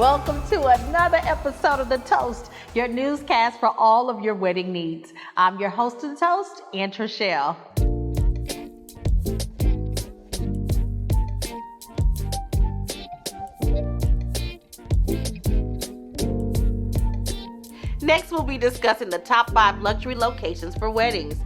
Welcome to another episode of The Toast, your newscast for all of your wedding needs. I'm your host of The Toast, Aunt Rochelle. Next, we'll be discussing the top 5 luxury locations for weddings.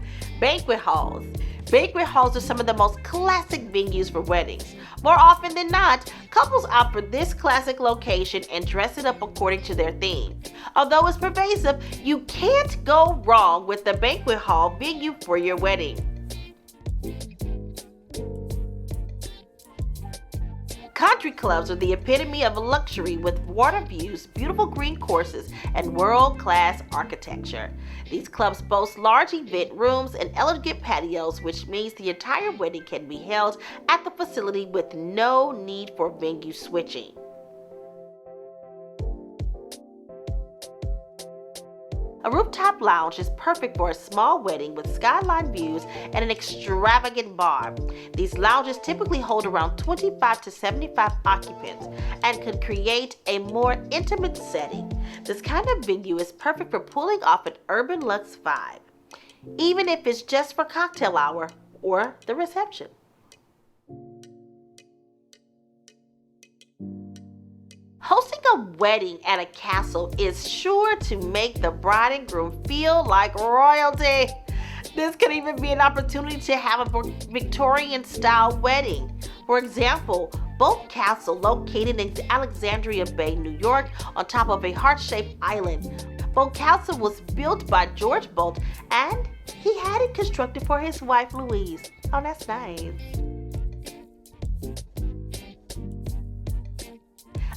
Banquet halls. Banquet halls are some of the most classic venues for weddings. More often than not, couples opt for this classic location and dress it up according to their theme. Although it's pervasive, you can't go wrong with the banquet hall venue for your wedding. Country clubs are the epitome of luxury with water views, beautiful green courses, and world-class architecture. These clubs boast large event rooms and elegant patios, which means the entire wedding can be held at the facility with no need for venue switching. A rooftop lounge is perfect for a small wedding with skyline views and an extravagant bar. These lounges typically hold around 25 to 75 occupants and could create a more intimate setting. This kind of venue is perfect for pulling off an urban luxe vibe, even if it's just for cocktail hour or the reception. Hosting a wedding at a castle is sure to make the bride and groom feel like royalty. This could even be an opportunity to have a Victorian-style wedding. For example, Boat Castle, located in Alexandria Bay, New York, on top of a heart-shaped island. Boat Castle was built by George Bolt, and he had it constructed for his wife, Louise. Oh, that's nice.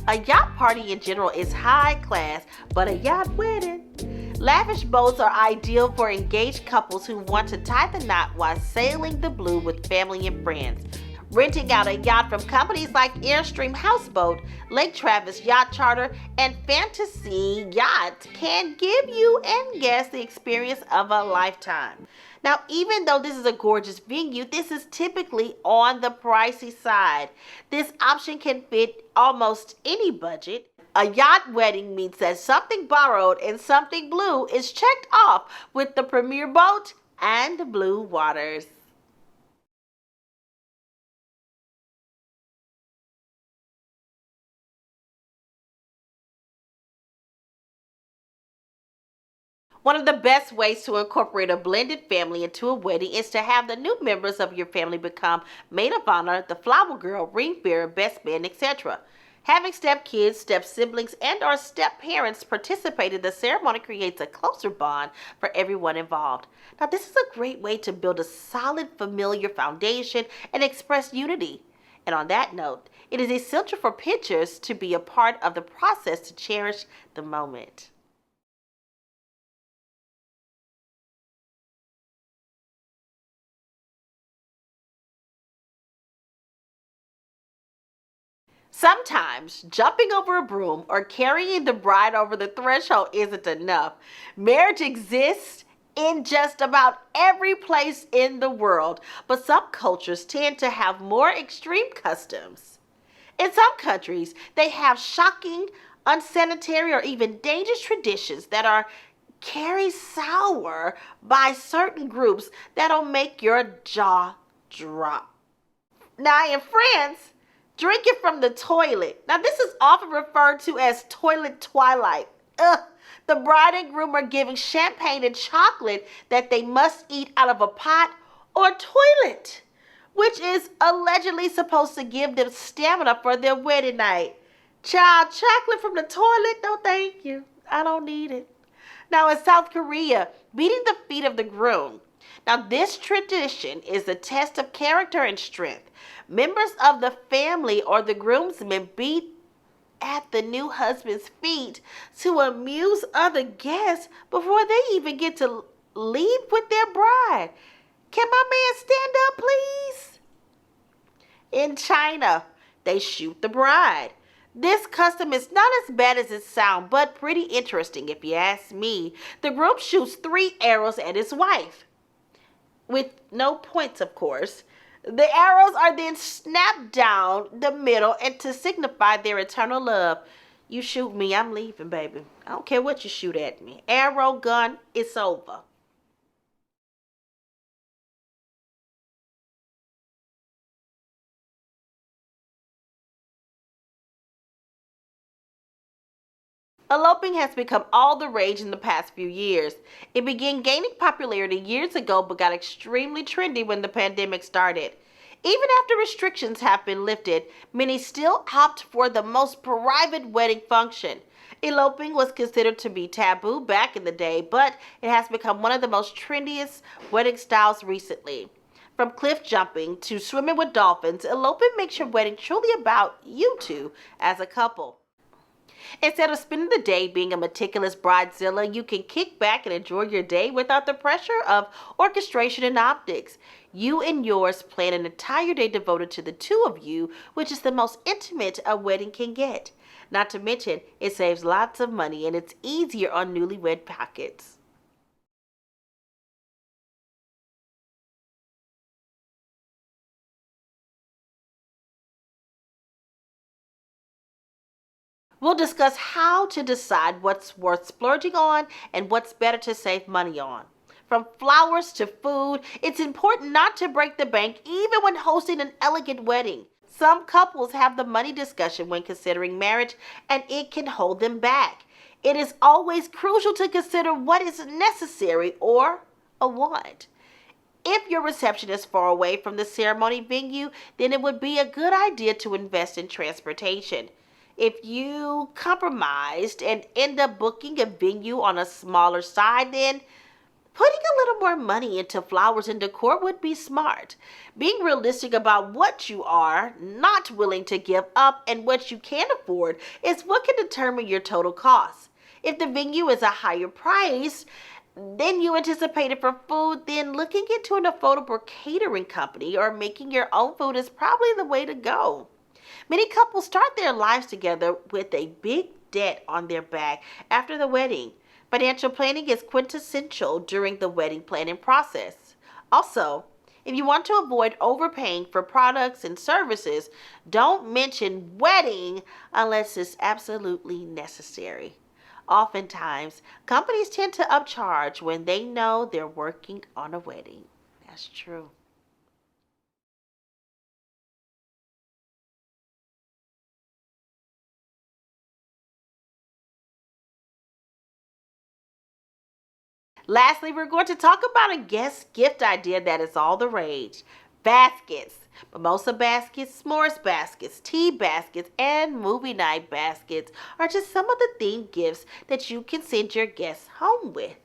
A yacht party in general is high class, but a yacht wedding? Lavish boats are ideal for engaged couples who want to tie the knot while sailing the blue with family and friends. Renting out a yacht from companies like Airstream Houseboat, Lake Travis Yacht Charter, and Fantasy Yacht can give you and guests the experience of a lifetime. Now, even though this is a gorgeous venue, this is typically on the pricey side. This option can fit almost any budget. A yacht wedding means that something borrowed and something blue is checked off with the premier boat and the blue waters. One of the best ways to incorporate a blended family into a wedding is to have the new members of your family become maid of honor, the flower girl, ring bearer, best man, etc. Having step-kids, step-siblings, and or step-parents participate in the ceremony creates a closer bond for everyone involved. Now, this is a great way to build a solid familiar foundation and express unity. And on that note, it is essential for pictures to be a part of the process to cherish the moment. Sometimes jumping over a broom or carrying the bride over the threshold isn't enough. Marriage exists in just about every place in the world, but some cultures tend to have more extreme customs. In some countries, they have shocking, unsanitary, or even dangerous traditions that are carried sour by certain groups that'll make your jaw drop. Now, in France, drinking from the toilet. Now, this is often referred to as toilet twilight. Ugh. The bride and groom are given champagne and chocolate that they must eat out of a pot or toilet, which is allegedly supposed to give them stamina for their wedding night. Child, chocolate from the toilet? No, thank you. I don't need it. Now, in South Korea, beating the feet of the groom. Now, this tradition is a test of character and strength. Members of the family or the groomsmen beat at the new husband's feet to amuse other guests before they even get to leave with their bride. Can my man stand up, please? In China, they shoot the bride. This custom is not as bad as it sounds, but pretty interesting if you ask me. The groom shoots 3 arrows at his wife, with no points, of course. The arrows are then snapped down the middle and to signify their eternal love. You shoot me, I'm leaving, baby. I don't care what you shoot at me. Arrow, gun, it's over. Eloping has become all the rage in the past few years. It began gaining popularity years ago but got extremely trendy when the pandemic started. Even after restrictions have been lifted, many still opt for the most private wedding function. Eloping was considered to be taboo back in the day, but it has become one of the most trendiest wedding styles recently. From cliff jumping to swimming with dolphins, eloping makes your wedding truly about you two as a couple. Instead of spending the day being a meticulous bridezilla, you can kick back and enjoy your day without the pressure of orchestration and optics. You and yours plan an entire day devoted to the two of you, which is the most intimate a wedding can get. Not to mention, it saves lots of money and it's easier on newlywed pockets. We'll discuss how to decide what's worth splurging on and what's better to save money on. From flowers to food, it's important not to break the bank even when hosting an elegant wedding. Some couples have the money discussion when considering marriage, and it can hold them back. It is always crucial to consider what is necessary or a want. If your reception is far away from the ceremony venue, then it would be a good idea to invest in transportation. If you compromised and end up booking a venue on a smaller side, then putting a little more money into flowers and decor would be smart. Being realistic about what you are not willing to give up and what you can afford is what can determine your total cost. If the venue is a higher price than you anticipated for food, then looking into an affordable catering company or making your own food is probably the way to go. Many couples start their lives together with a big debt on their back after the wedding. Financial planning is quintessential during the wedding planning process. Also, if you want to avoid overpaying for products and services, don't mention wedding unless it's absolutely necessary. Oftentimes, companies tend to upcharge when they know they're working on a wedding. That's true. Lastly, we're going to talk about a guest gift idea that is all the rage: baskets. Mimosa baskets, s'mores baskets, tea baskets, and movie night baskets are just some of the themed gifts that you can send your guests home with.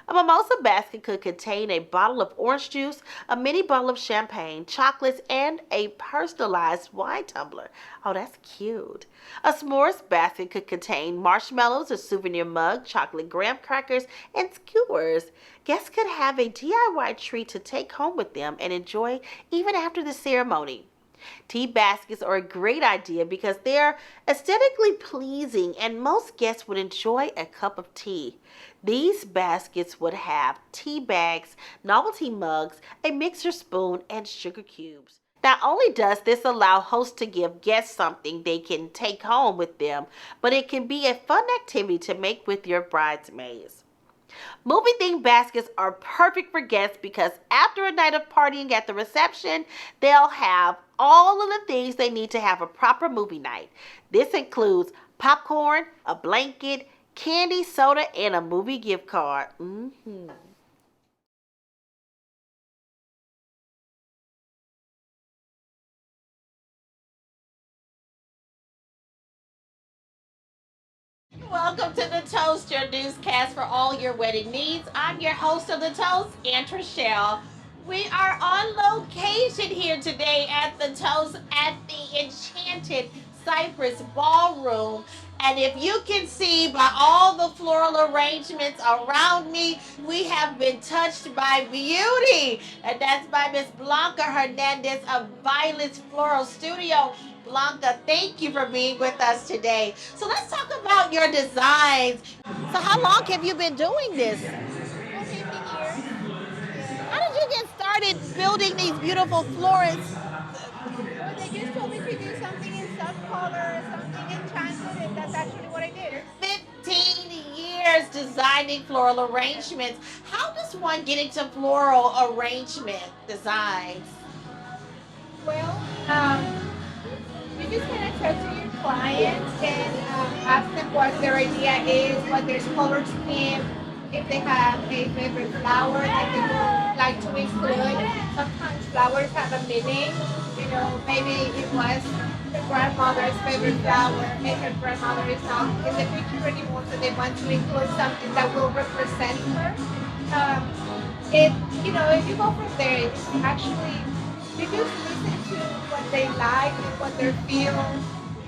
A mimosa basket could contain a bottle of orange juice, a mini bottle of champagne, chocolates, and a personalized wine tumbler. Oh, that's cute. A s'mores basket could contain marshmallows, a souvenir mug, chocolate graham crackers, and skewers. Guests could have a DIY treat to take home with them and enjoy even after the ceremony. Tea baskets are a great idea because they're aesthetically pleasing and most guests would enjoy a cup of tea. These baskets would have tea bags, novelty mugs, a mixer spoon, and sugar cubes. Not only does this allow hosts to give guests something they can take home with them, but it can be a fun activity to make with your bridesmaids. Movie themed baskets are perfect for guests because after a night of partying at the reception, they'll have all of the things they need to have a proper movie night. This includes popcorn, a blanket, candy, soda, and a movie gift card. Welcome to the Toast, your newscast for all your wedding needs. I'm your host of the Toast, Aunt Rochelle. We are on location here today at the Toast at the Enchanted Cypress Ballroom. And if you can see by all the floral arrangements around me, we have been touched by beauty. And that's by Miss Blanca Hernandez of Violet's Floral Studio. Blanca, thank you for being with us today. So let's talk about your designs. So how long have you been doing this? For 15 years. How did you get started building these beautiful florists? Well, they just told me to do something in soft color, something enchanted, and that's actually what I did. 15 years designing floral arrangements. How does one get into floral arrangement designs? Well, you just kind of talk to your clients and ask them what their idea is, what their color scheme, if they have a favorite flower that they would like to include. Sometimes flowers have a meaning. You know, maybe it was her grandmother's favorite flower, and her grandmother is not in the picture anymore, so they want to include something that will represent her. Um, it, you know, if you go from there, it's actually you just listen to what they like and what they feel,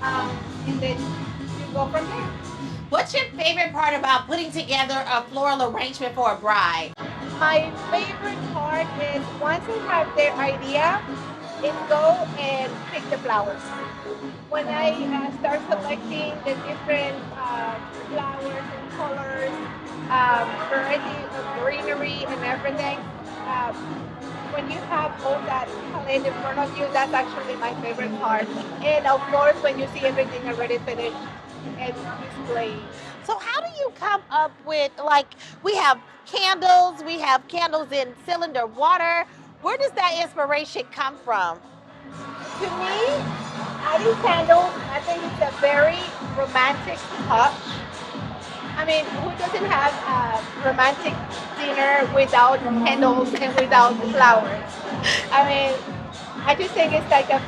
and then you go from there. What's your favorite part about putting together a floral arrangement for a bride? My favorite part is once I have their idea, is go and pick the flowers. When I start selecting the different flowers and colors, variety of greenery and everything, um, when you have all that palette in front of you, that's actually my favorite part. And of course, when you see everything already finished and displayed. So how do you come up with, like, we have candles in cylinder water. Where does that inspiration come from? To me, adding candles, I think it's a very romantic touch. I mean, who doesn't have a romantic dinner without candles and without flowers? I mean, I just think it's like a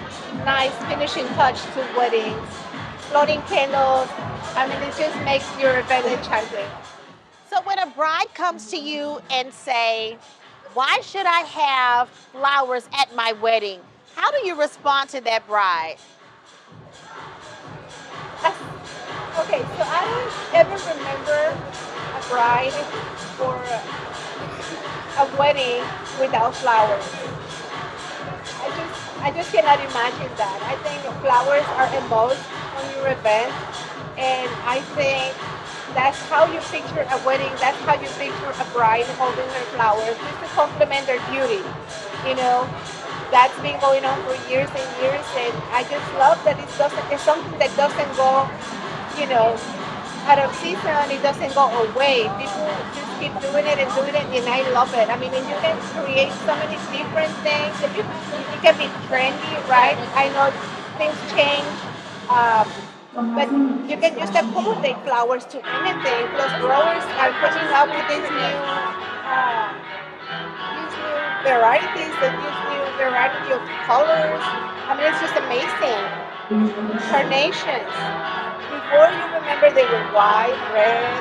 nice finishing touch to weddings. Floating candles, I mean, it just makes your event enchanting. So when a bride comes to you and say, why should I have flowers at my wedding? How do you respond to that bride? Okay, so I don't ever remember a bride or a wedding without flowers. I just cannot imagine that. I think flowers are a must on your event, and I think that's how you picture a wedding. That's how you picture a bride holding her flowers, just to complement their beauty. You know, that's been going on for years and years, and I just love that it's something that doesn't go, you know, out of season. It doesn't go away. People just keep doing it and doing it, and I love it. I mean, and you can create so many different things. It can be trendy, right? I know things change, um, but you can just accommodate flowers to anything. Plus, growers are coming up with these new varieties and this new variety of colors. I mean, it's just amazing. Carnations. Before you remember they were white, red,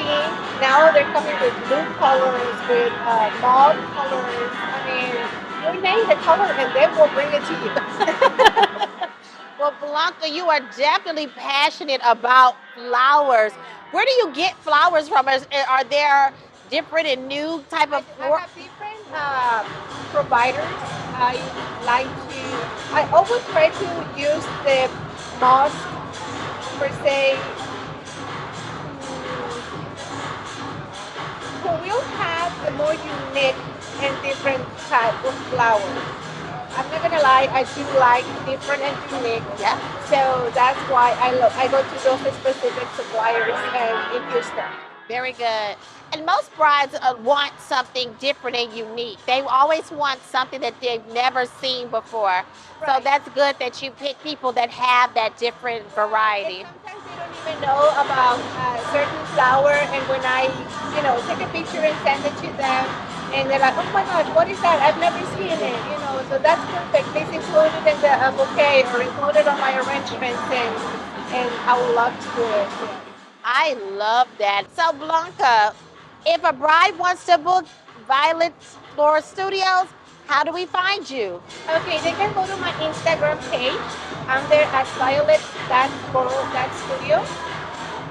pink. Now they're coming with blue colors, with mauve colors. I mean, you name the color and they will bring it to you. Well, Blanca, you are definitely passionate about flowers. Where do you get flowers from? Are there different and new type of I have different providers. I like to, I always try to use the most, per se, who will have the more unique and different type of flowers. I'm not gonna lie, I do like different and unique. Yeah. So that's why I go to those specific suppliers in Houston. Very good. And most brides want something different and unique. They always want something that they've never seen before. So Right. that's good that you pick people that have that different variety. And sometimes they don't even know about a certain flower, and when I, take a picture and send it to them, and they're like, "Oh my gosh, what is that? I've never seen it." So that's perfect. It's included in the bouquet or included on my arrangements, and I would love to do it. I love that. So Blanca, if a bride wants to book Violet's Flora Studios, how do we find you? Okay, they can go to my Instagram page. I'm there as Violet.Floral.Studio.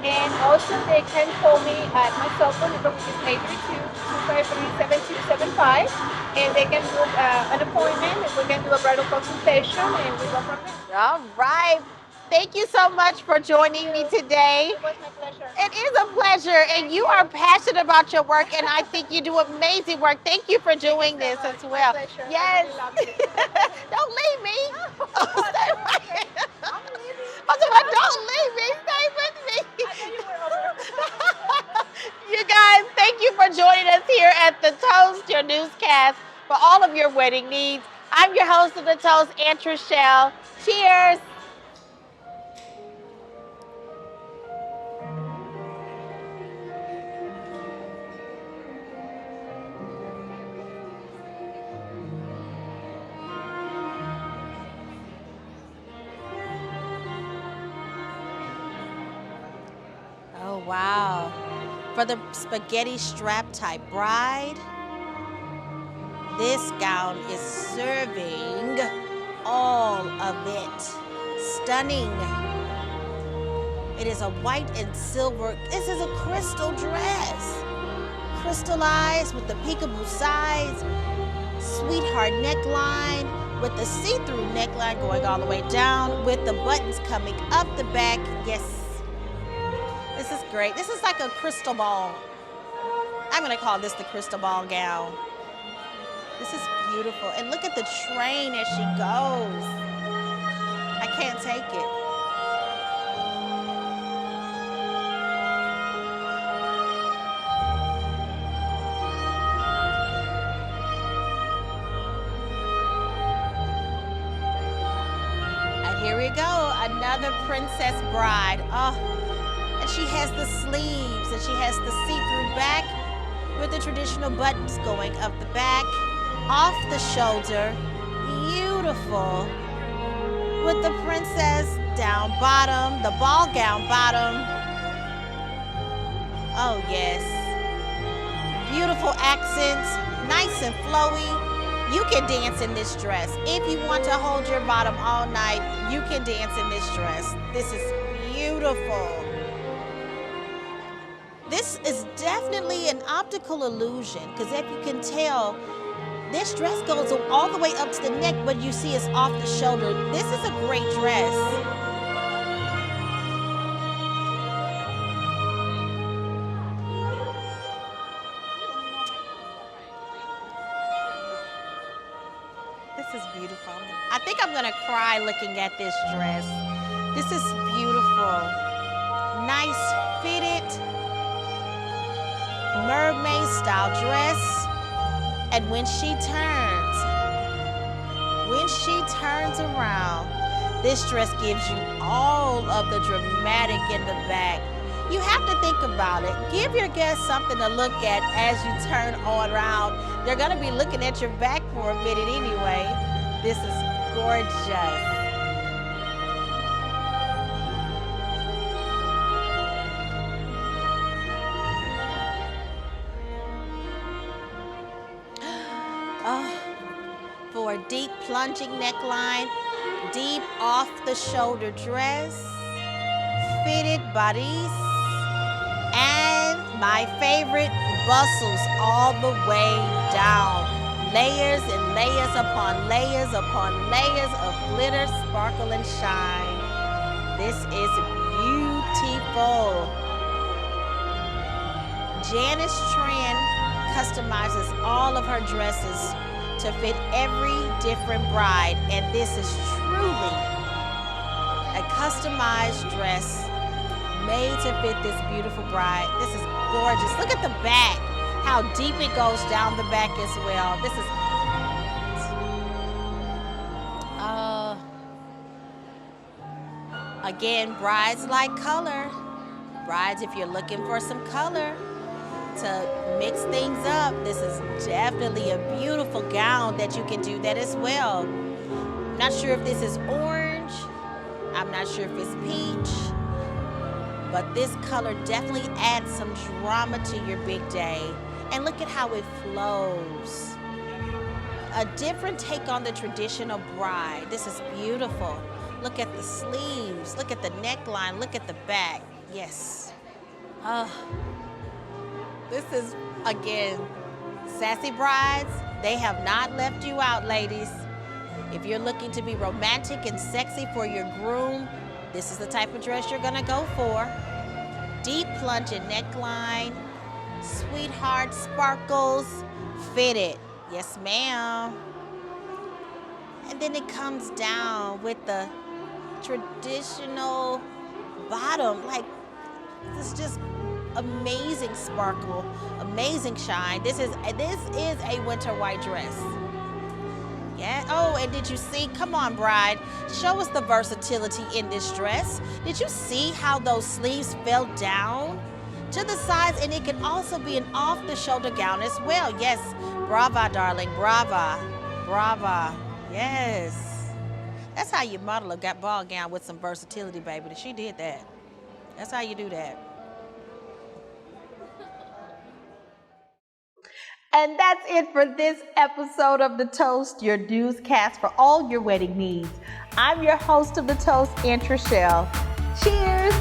And also they can call me at my cell phone number, which is 832-253-7275. And they can book an appointment and we can do a bridal consultation and we go from there. All right. Thank you so much for joining me today. It was my pleasure. It is a pleasure, and you are passionate about your work, and I think you do amazing work. Thank you for doing this as well. My pleasure. Yes. I really love it. Don't leave for all of your wedding needs. I'm your host of the Toast, Aunt Trishelle. Cheers. Oh, wow. For the spaghetti strap type bride, this gown is serving all of it. Stunning. It is a white and silver. This is a crystal dress. Crystallized with the peekaboo sides, sweetheart neckline, with the see-through neckline going all the way down, with the buttons coming up the back. Yes. This is great. This is like a crystal ball. I'm gonna call this the crystal ball gown. This is beautiful. And look at the train as she goes. I can't take it. And here we go, another princess bride. Oh, and she has the sleeves and she has the see-through back with the traditional buttons going up the back, off the shoulder, beautiful, with the princess down bottom, the ball gown bottom. Oh yes, beautiful accents, nice and flowy. You can dance in this dress. If you want to hold your bottom all night, you can dance in this dress. This is beautiful. This is definitely an optical illusion because if you can tell, this dress goes all the way up to the neck, but you see it's off the shoulder. This is a great dress. This is beautiful. I think I'm gonna cry looking at this dress. This is beautiful. Nice fitted mermaid style dress. And when she turns around, this dress gives you all of the dramatic in the back. You have to think about it. Give your guests something to look at as you turn all around. They're gonna be looking at your back for a minute anyway. This is gorgeous. Oh, for a deep plunging neckline, deep off the shoulder dress, fitted bodies, and my favorite, bustles all the way down. Layers and layers upon layers of glitter, sparkle, and shine. This is beautiful. Janice Tran customizes all of her dresses to fit every different bride, and this is truly a customized dress made to fit this beautiful bride. This is gorgeous. Look at the back, how deep it goes down the back as well. This is again, brides like color. Brides, if you're looking for some color to mix things up, this is definitely a beautiful gown that you can do that as well. I'm not sure if this is orange. I'm not sure if it's peach. But this color definitely adds some drama to your big day. And look at how it flows. A different take on the traditional bride. This is beautiful. Look at the sleeves. Look at the neckline. Look at the back. Yes. This is, again, sassy brides. They have not left you out, ladies. If you're looking to be romantic and sexy for your groom, this is the type of dress you're gonna go for. Deep plunging neckline, sweetheart sparkles, fitted. Yes, ma'am. And then it comes down with the traditional bottom. Like, it's just amazing sparkle, amazing shine. This is a winter white dress. Yeah. Oh, and did you see? Come on, bride. Show us the versatility in this dress. Did you see how those sleeves fell down to the sides? And it can also be an off-the-shoulder gown as well. Yes. Brava, darling. Brava. Brava. Yes. That's how you model a ball gown with some versatility, baby. She did that. That's how you do that. And that's it for this episode of The Toast, your newscast for all your wedding needs. I'm your host of The Toast, Aunt Rochelle. Cheers!